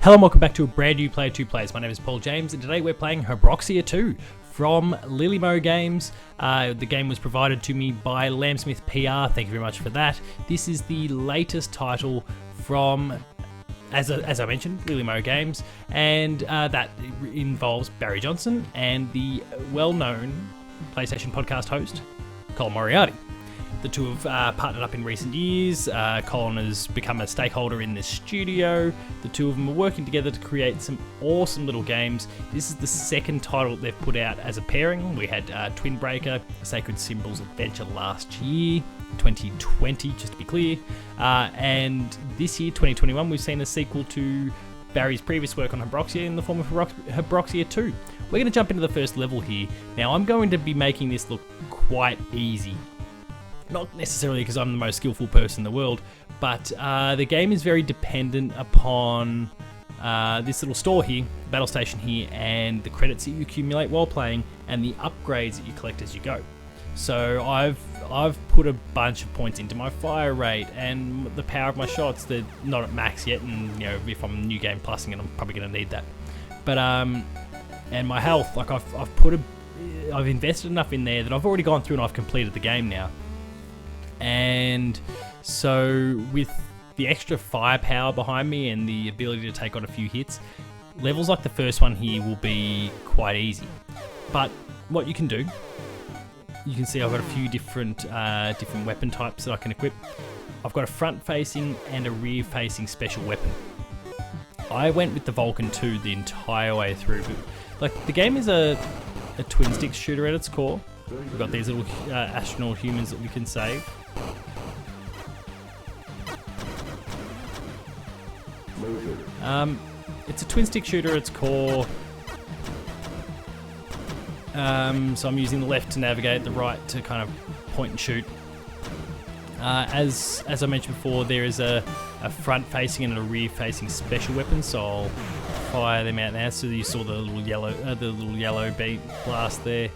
Hello and welcome back to a brand new Player 2 Plays. My name is Paul James and today we're playing Habroxia 2 from Lillymo Games. The game was provided to me by Lambsmith PR, thank you very much for that. This is the latest title from, as I mentioned, Lillymo Games, and that involves Barry Johnson and the well-known PlayStation podcast host, Colin Moriarty. The two have partnered up in recent years. Colin has become a stakeholder in this studio. The two of them are working together to create some awesome little games. This is the second title they've put out as a pairing. We had Twin Breaker, Sacred Symbols Adventure last year, 2020, just to be clear. And this year, 2021, we've seen a sequel to Barry's previous work on Habroxia in the form of Habroxia 2. We're going to jump into the first level here. Now, I'm going to be making this look quite easy. Not necessarily because I'm the most skillful person in the world, but the game is very dependent upon this little store here, battle station here, and the credits that you accumulate while playing, and the upgrades that you collect as you go. So I've put a bunch of points into my fire rate and the power of my shots. They're not at max yet, and you know, if I'm new game plussing it, I'm probably going to need that. But and my health, like I've invested enough in there that I've already gone through and I've completed the game now. And so with the extra firepower behind me and the ability to take on a few hits, levels like the first one here will be quite easy. But what you can do, you can see I've got a few different weapon types that I can equip. I've got a front-facing and a rear-facing special weapon. I went with the Vulcan 2 the entire way through, but like the game is a twin-stick shooter at its core. We've got these little astronaut humans that we can save. It's a twin-stick shooter at its core. So I'm using the left to navigate, the right to kind of point and shoot. As I mentioned before, there is a front-facing and a rear-facing special weapon, so I'll fire them out now. So you saw the little yellow beat blast there.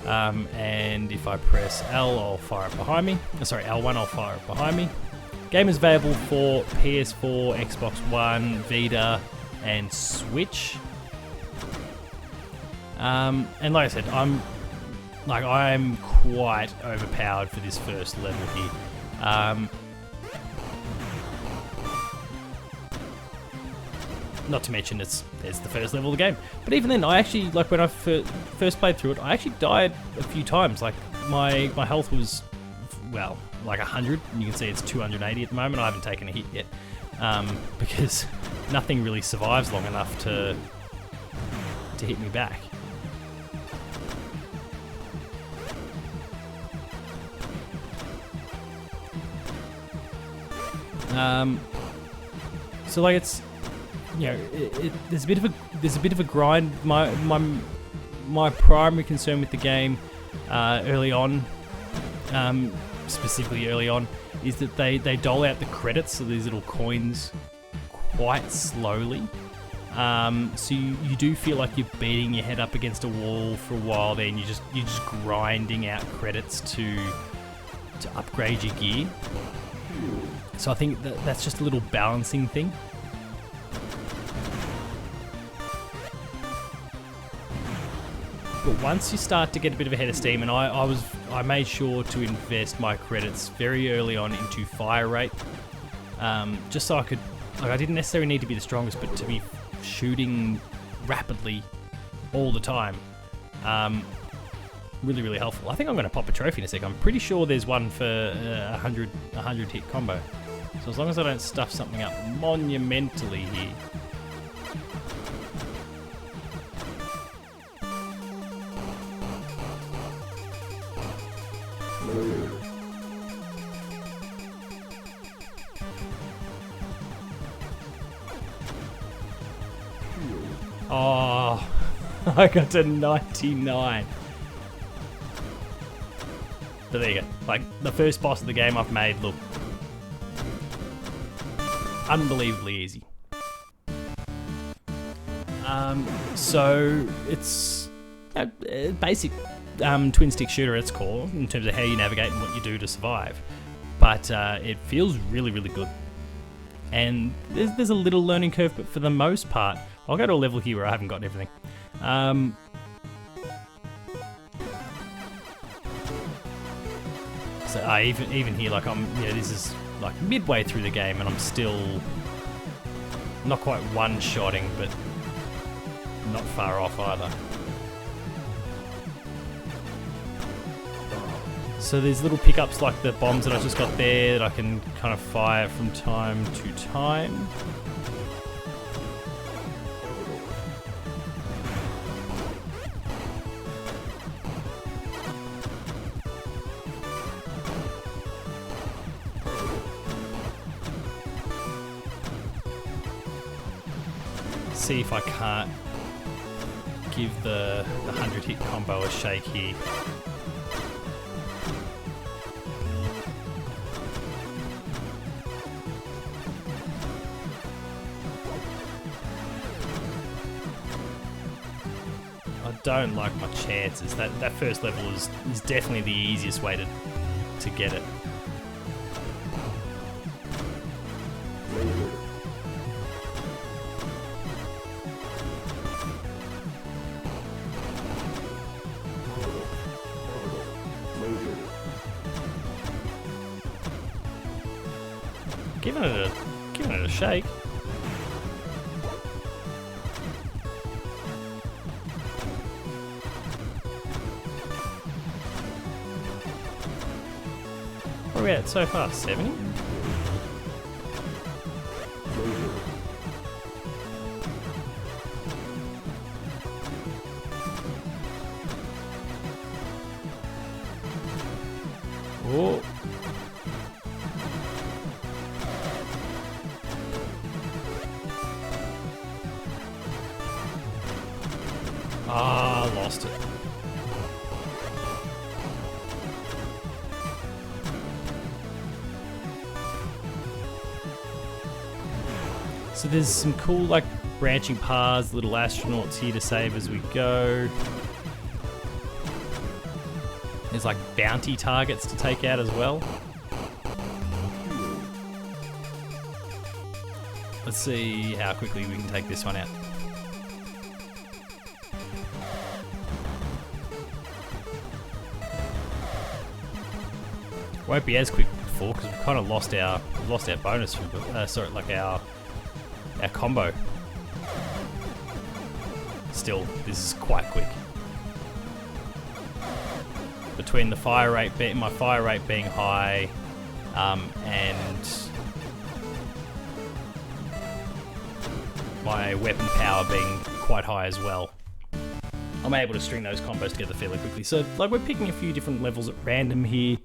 And if I press L, I'll fire it behind me. Sorry, L1, I'll fire it behind me. Game is available for PS4, Xbox One, Vita, and Switch. And like I said, I'm quite overpowered for this first level here. Not to mention it's the first level of the game. But even then, I actually, like when I first played through it, I actually died a few times. Like my health was, well, like 100, and you can see it's 280 at the moment. I haven't taken a hit yet, because nothing really survives long enough to hit me back. So like it's, you know, there's a bit of a grind. My primary concern with the game early on, specifically early on, is that they dole out the credits, so these little coins, quite slowly. So you do feel like you're beating your head up against a wall for a while there, and you're just grinding out credits to upgrade your gear. So I think that's just a little balancing thing. But once you start to get a bit of a head of steam, and I made sure to invest my credits very early on into fire rate, just so I could, like, I didn't necessarily need to be the strongest, but to be shooting rapidly all the time. Really, really helpful. I think I'm going to pop a trophy in a sec. I'm pretty sure there's one for 100 hit combo. So as long as I don't stuff something up monumentally here. Oh, I got to 99. But there you go. Like, the first boss of the game I've made look unbelievably easy. So it's a basic twin stick shooter at its core in terms of how you navigate and what you do to survive. But it feels really, really good. And there's a little learning curve, but for the most part, I'll go to a level here where I haven't gotten everything. So even here, like this is like midway through the game, and I'm still not quite one-shotting, but not far off either. So there's little pickups like the bombs that I just got there that I can kind of fire from time to time. See if I can't give the 100 hit combo a shake here. I don't like my chances. That first level is definitely the easiest way to get it. Giving it a shake. What are we at so far? 70? Oh. Ah, lost it. So there's some cool like branching paths, little astronauts here to save as we go. There's like bounty targets to take out as well. Let's see how quickly we can take this one out. Won't be as quick before because we've kind of lost our bonus from sorry, like our combo. Still, this is quite quick. Between the fire rate, my fire rate being high, and my weapon power being quite high as well, I'm able to string those combos together fairly quickly. So, like, we're picking a few different levels at random here.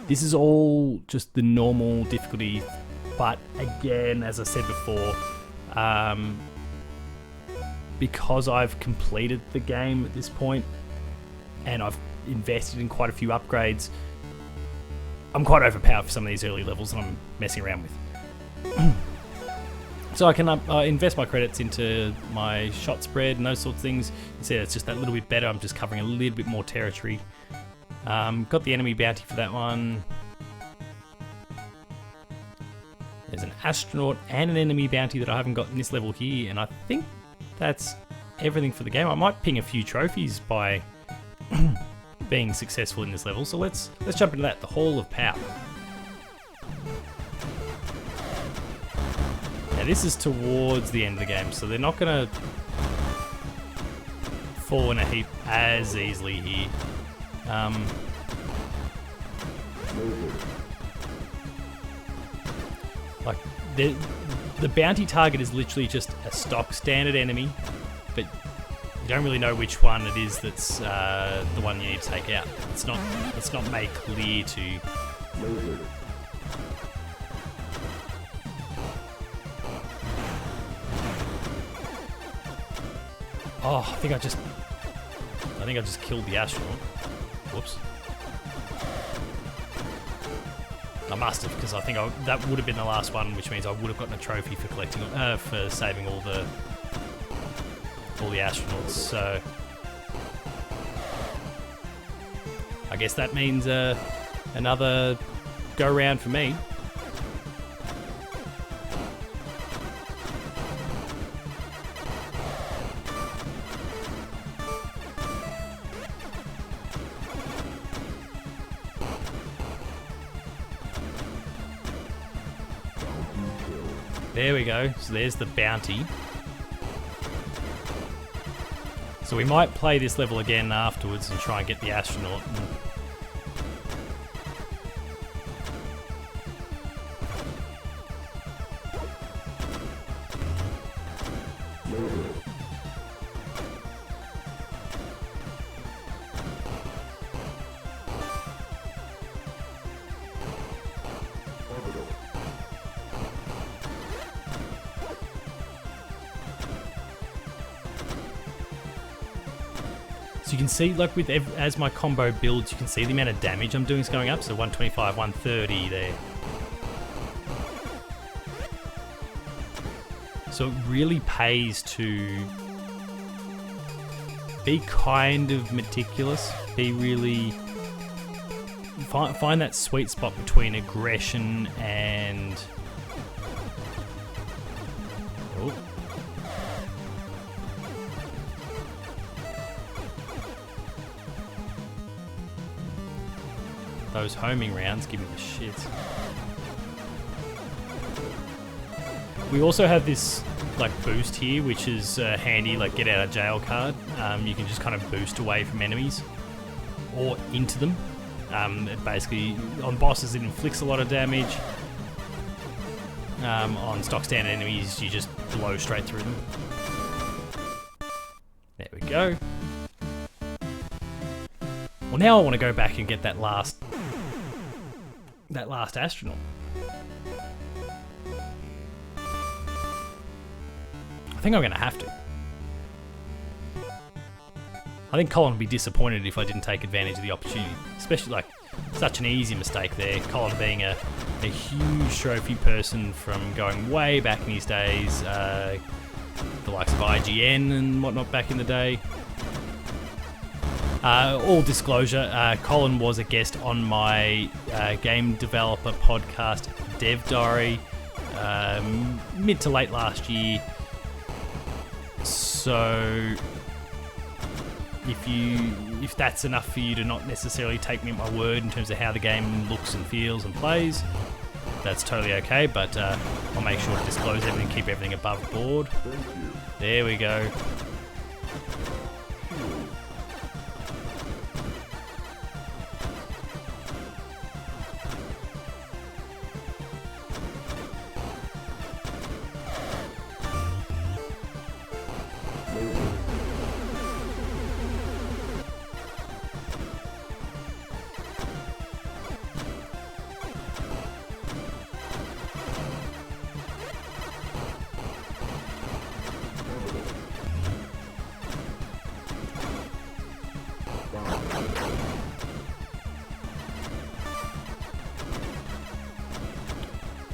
This is all just the normal difficulty, but again, as I said before, because I've completed the game at this point, and I've invested in quite a few upgrades, I'm quite overpowered for some of these early levels that I'm messing around with. So I can invest my credits into my shot spread and those sorts of things. You see, it's just that little bit better. I'm just covering a little bit more territory. Got the enemy bounty for that one. There's an astronaut and an enemy bounty that I haven't got in this level here, and I think that's everything for the game. I might ping a few trophies by being successful in this level, so let's jump into that. The Hall of Power. Now this is towards the end of the game, so they're not going to fall in a heap as easily here. Like the bounty target is literally just a stock standard enemy, but you don't really know which one it is that's the one you need to take out. It's not made clear to you. Oh, I think I just killed the astronaut. Whoops. I must have, because I think that would have been the last one, which means I would have gotten a trophy for collecting, for saving all the astronauts. So I guess that means another go round for me. There we go. So there's the bounty. So we might play this level again afterwards and try and get the astronaut. So you can see, like with as my combo builds, you can see the amount of damage I'm doing is going up. So 125, 130 there. So it really pays to be kind of meticulous. Be really find that sweet spot between aggression and those homing rounds give me the shits. We also have this like boost here, which is handy, like get out of jail card. You can just kind of boost away from enemies or into them. It basically, on bosses it inflicts a lot of damage. On stock standard enemies you just blow straight through them. There we go. Well, now I want to go back and get that last astronaut. I think I'm going to have to. I think Colin would be disappointed if I didn't take advantage of the opportunity. Especially like such an easy mistake there. Colin being a huge trophy person from going way back in his days. The likes of IGN and whatnot back in the day. All disclosure, Colin was a guest on my game developer podcast, Dev Diary, mid to late last year. So if that's enough for you to not necessarily take me at my word in terms of how the game looks and feels and plays, that's totally okay, but I'll make sure to disclose everything, keep everything above board. There we go.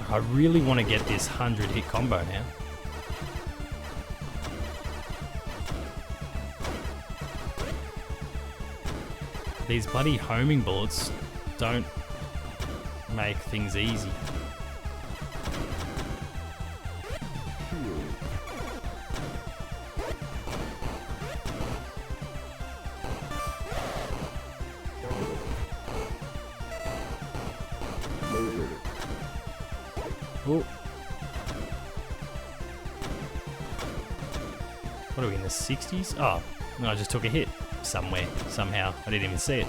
I really want to get this 100 hit combo now. These bloody homing bullets don't make things easy. Ooh. What are we in the 60s? Oh, no, I just took a hit somewhere, somehow. I didn't even see it.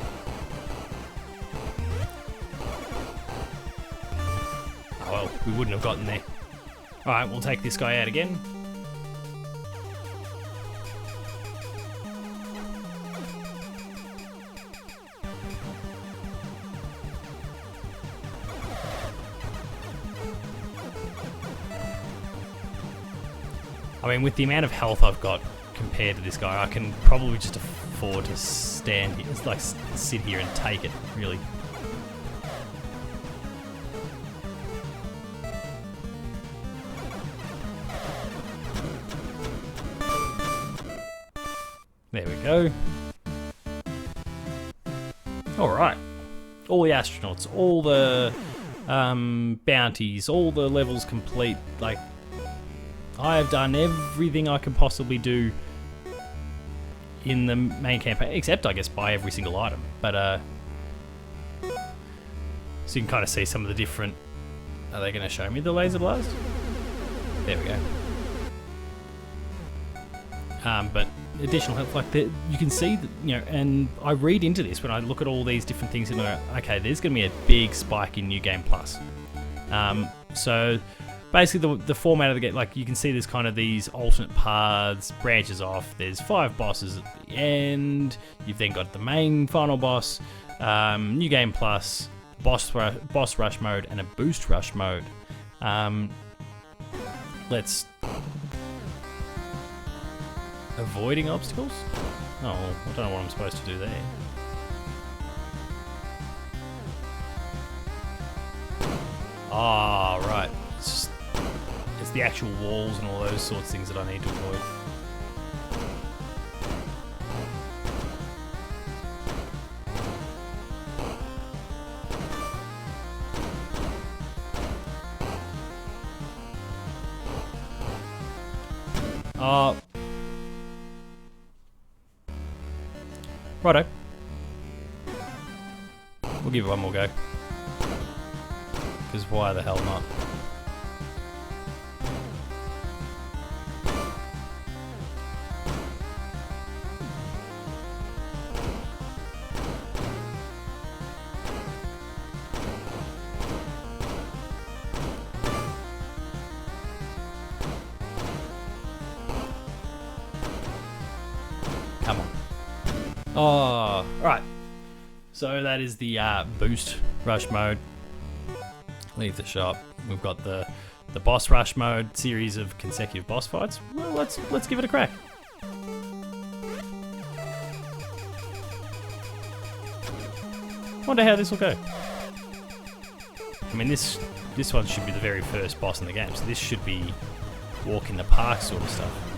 Oh well, we wouldn't have gotten there. Alright, we'll take this guy out again. I mean, with the amount of health I've got compared to this guy, I can probably just afford to stand here. It's like sit here and take it, really. There we go. Alright. All the astronauts, all the bounties, all the levels complete. Like, I have done everything I can possibly do in the main campaign, except I guess buy every single item. But so you can kind of see some of the different. Are they going to show me the laser blast? There we go. But additional health, like you can see that, you know, and I read into this when I look at all these different things and go, okay, there's going to be a big spike in New Game Plus. So basically the format of the game, like you can see there's kind of these alternate paths, branches off. There's 5 bosses at the end. You've then got the main final boss, New Game Plus, boss rush mode, and a boost rush mode. Let's... Avoiding obstacles? Oh, I don't know what I'm supposed to do there. Ah, right. It's the actual walls and all those sorts of things that I need to avoid. Righto. We'll give it one more go. Because why the hell not? Come on. Oh, right. So that is the boost rush mode. Leave the shop. We've got the boss rush mode, series of consecutive boss fights. Well, let's give it a crack. Wonder how this will go. I mean, this one should be the very first boss in the game, so this should be walk in the park sort of stuff.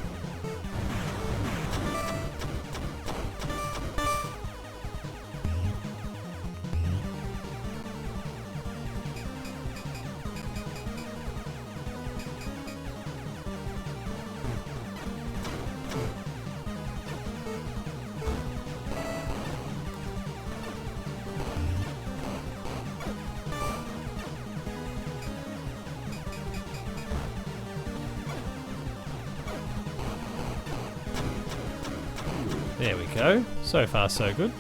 There we go. So far, so good.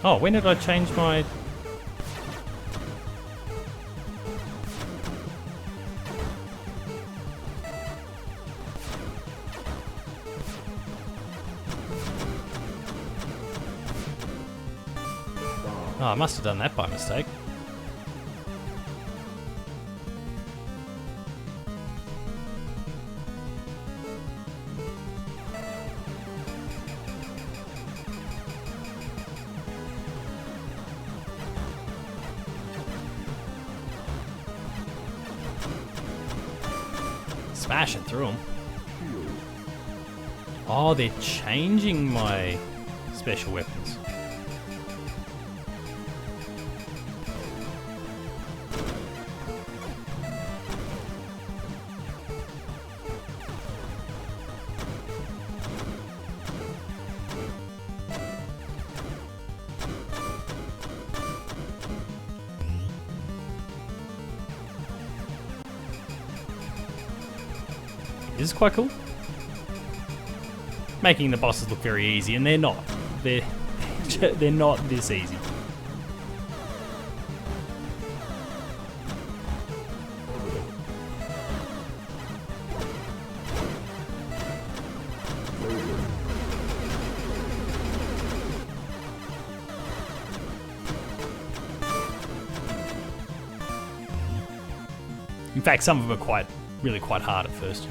Oh, when did I change my... Oh, I must have done that by mistake. Smashing through them. Oh, they're changing my special weapons. This is quite cool. Making the bosses look very easy, and they're not. They're not this easy. In fact, some of them are really quite hard at first.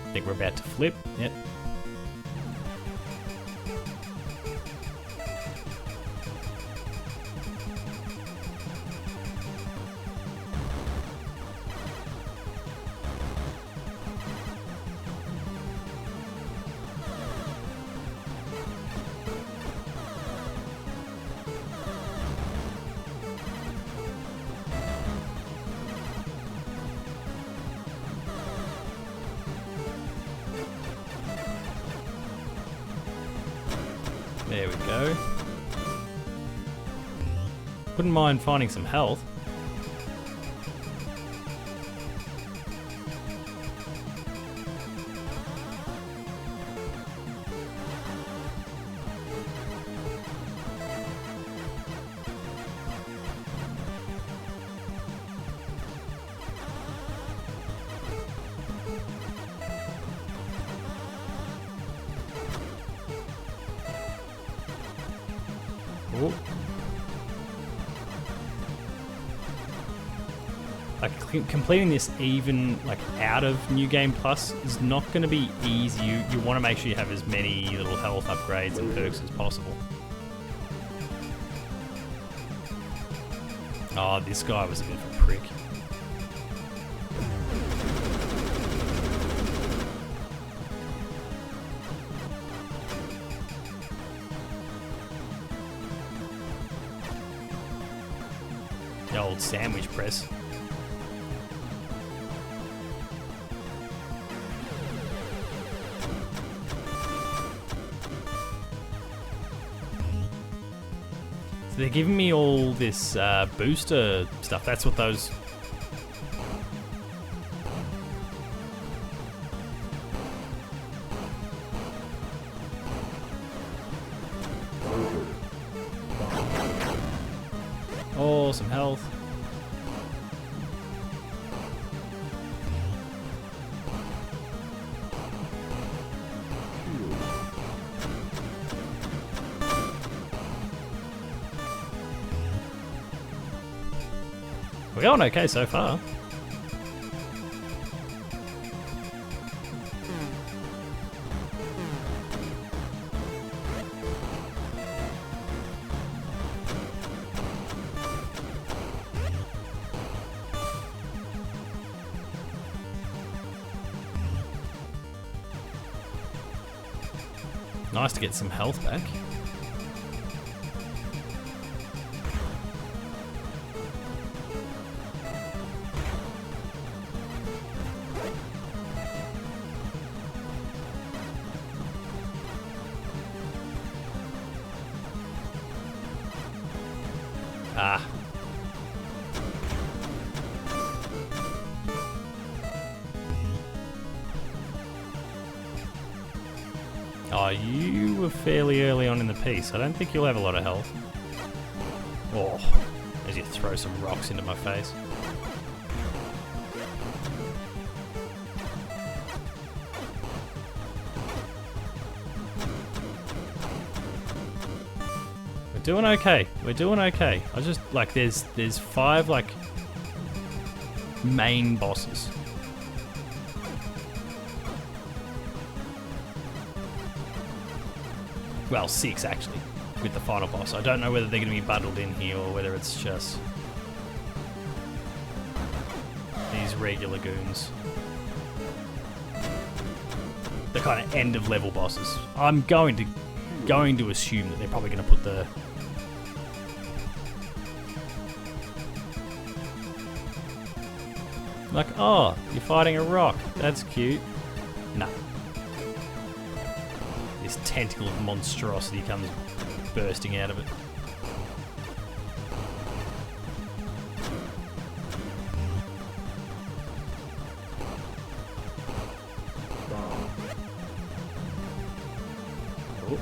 I think we're about to flip. Yep. There we go. Wouldn't mind finding some health. Oh. Like completing this even like out of New Game Plus is not going to be easy. You want to make sure you have as many little health upgrades and perks as possible. Oh, this guy was a bit of a prick. The old sandwich press. So they're giving me all this booster stuff. That's what those... Oh, some health. We're going okay so far. Nice to get some health back. Ah. Oh, you were fairly early on in the piece. I don't think you'll have a lot of health. Oh, as you throw some rocks into my face. We're doing okay. We're doing okay. I just like there's 5 like main bosses. Well, 6 actually, with the final boss. I don't know whether they're going to be bundled in here or whether it's just these regular goons. The kind of end of level bosses. I'm going to assume that they're probably going to put the like, oh, you're fighting a rock. That's cute. No. This tentacle of monstrosity comes bursting out of it. Oh.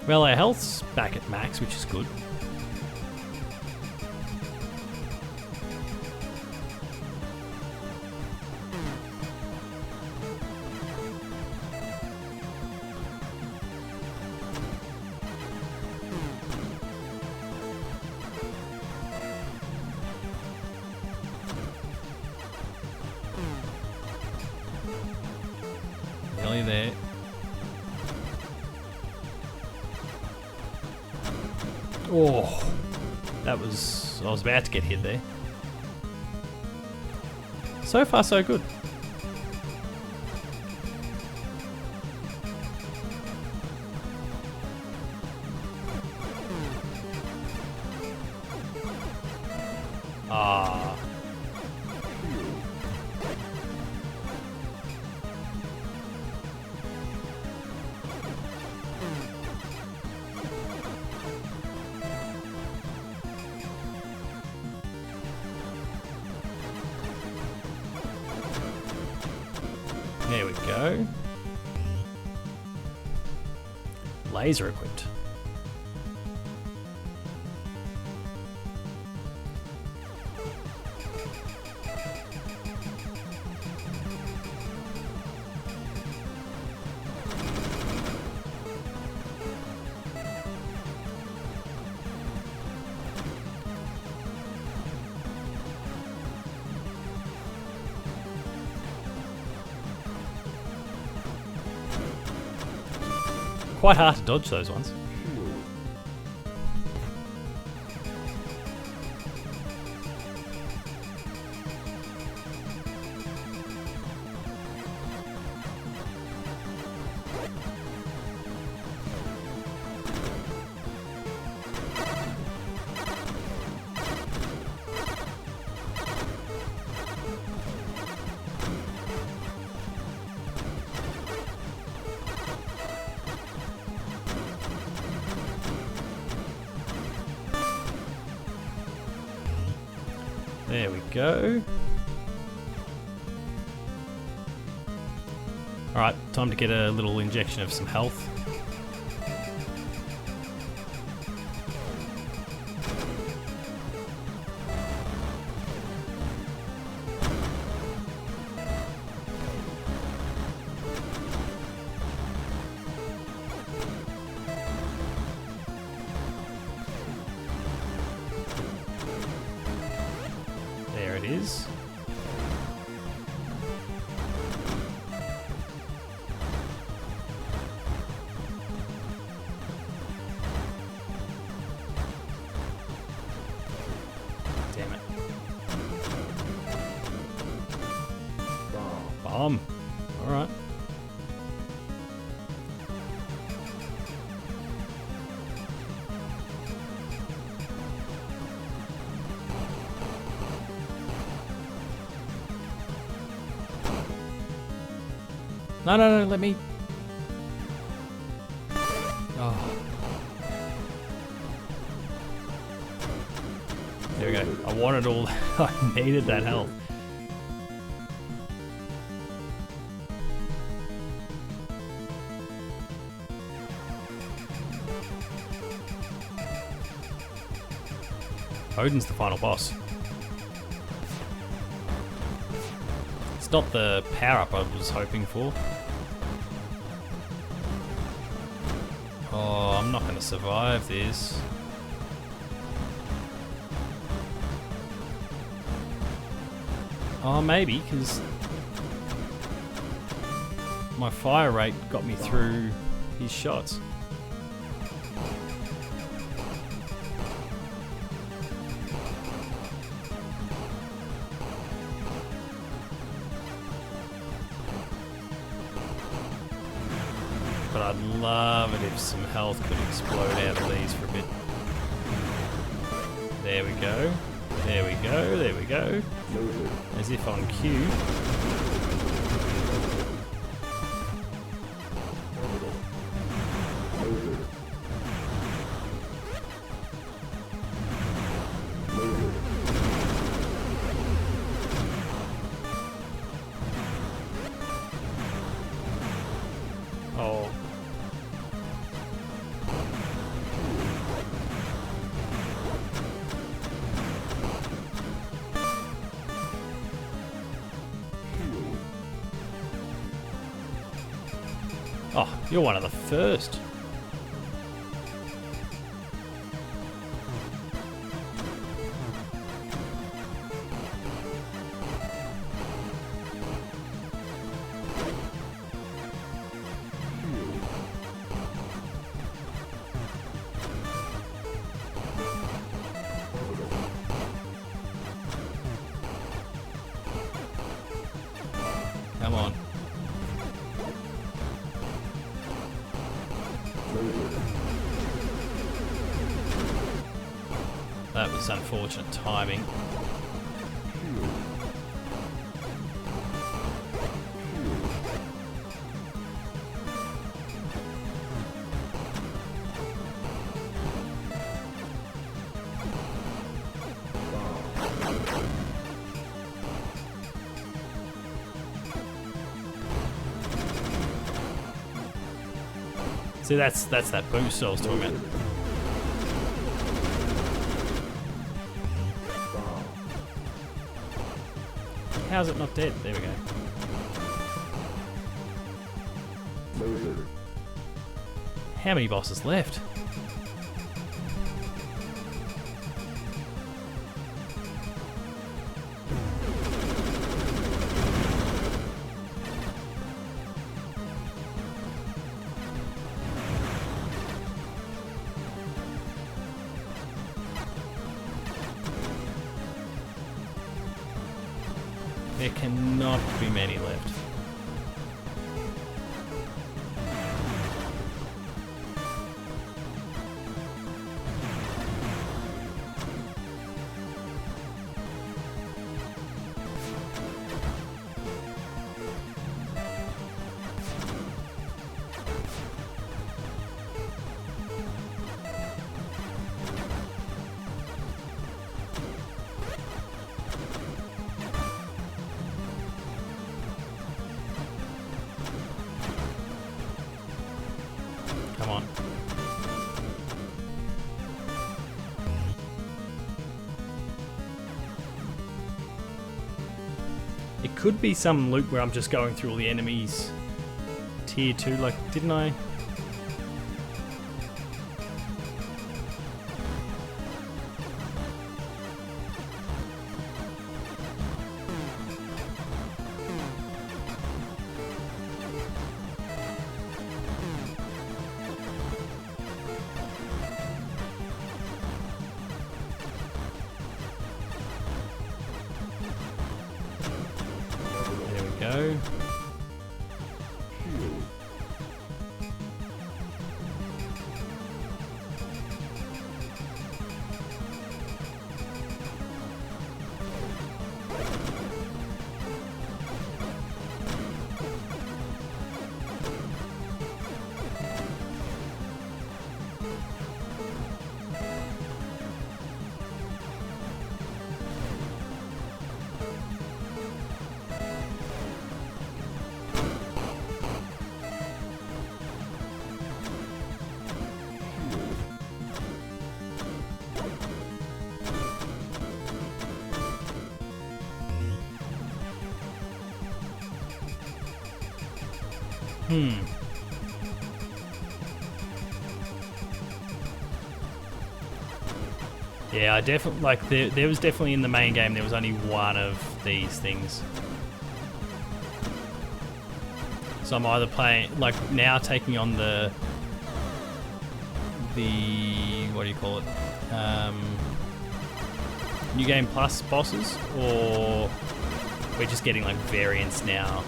Well, our health's back at max, which is good. Nearly there. Oh, that was... I was about to get hit there. So far, so good. There we go. Laser equipped. Quite hard to dodge those ones. There we go. Alright, time to get a little injection of some health. There it is. Damn it. Bomb. Alright. No, no, no, let me... Oh. There we go. I wanted all... I needed that health. Odin's the final boss. It's not the power-up I was hoping for. Oh, I'm not going to survive this. Oh, maybe, because my fire rate got me through his shots. But I'd love it if some health could explode out of these for a bit. There we go. There we go. There we go. As if on cue. Oh. Oh, you're one of the first. Come on. That was unfortunate timing. See, that's that boost I was talking about. How's it not dead? There we go. How many bosses left? There cannot be many left. Come on. It could be some loop where I'm just going through all the enemies tier 2, like, didn't I? Go. Yeah, I definitely, like, there was definitely in the main game, there was only one of these things. So I'm either playing, like, now taking on the what do you call it? New Game Plus bosses, or we're just getting, like, variants now.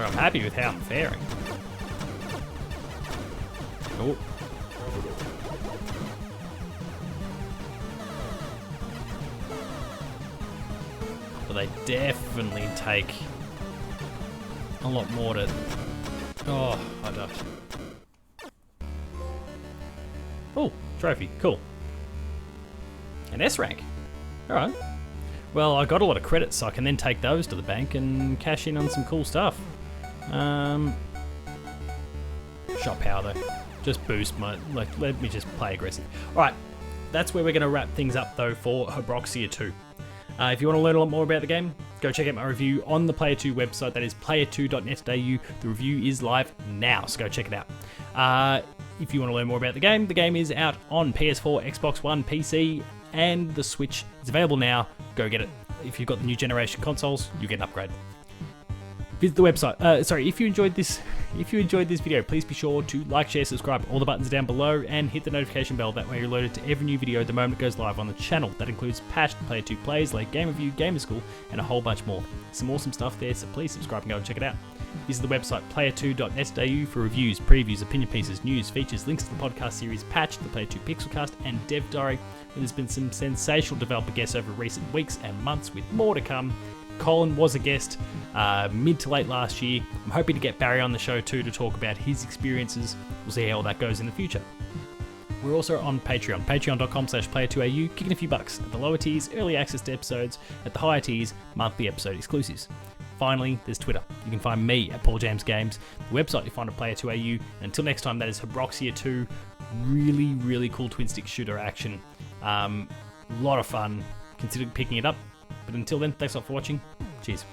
I'm happy with how I'm faring. Oh. But they definitely take a lot more to... Oh, I ducked. Oh, trophy. Cool. An S rank. Alright. Well, I got a lot of credits, so I can then take those to the bank and cash in on some cool stuff. Shot power though. Just boost my, like, let me just play aggressive. Alright, that's where we're going to wrap things up though for Habroxia 2. If you want to learn a lot more about the game, go check out my review on the Player 2 website. That is player2.net.au. The review is live now, so go check it out. If you want to learn more about the game is out on PS4, Xbox One, PC, and the Switch. It's available now. Go get it. If you've got the new generation consoles, you get an upgrade. Visit the website. Sorry, if you enjoyed this video, please be sure to like, share, subscribe. All the buttons are down below, and hit the notification bell. That way you're alerted to every new video the moment it goes live on the channel. That includes Patched, Player 2 Plays, Late Game Review, Gamer School, and a whole bunch more. Some awesome stuff there, so please subscribe and go and check it out. Visit the website player2.net.au for reviews, previews, opinion pieces, news, features, links to the podcast series Patched, the Player 2 Pixelcast, and Dev Diary. There's been some sensational developer guests over recent weeks and months, with more to come. Colin was a guest mid to late last year. I'm hoping to get Barry on the show too to talk about his experiences. We'll see how that goes in the future. We're also on Patreon, patreon.com/player2au, kicking a few bucks. At the lower tiers, early access to episodes. At the higher tiers, monthly episode exclusives. Finally, there's Twitter. You can find me at Paul James Games. The website you find at Player2au. And until next time, that is Habroxia 2. Really, really cool twin stick shooter action. Lot of fun. Consider picking it up. But until then, thanks a lot for watching. Cheers.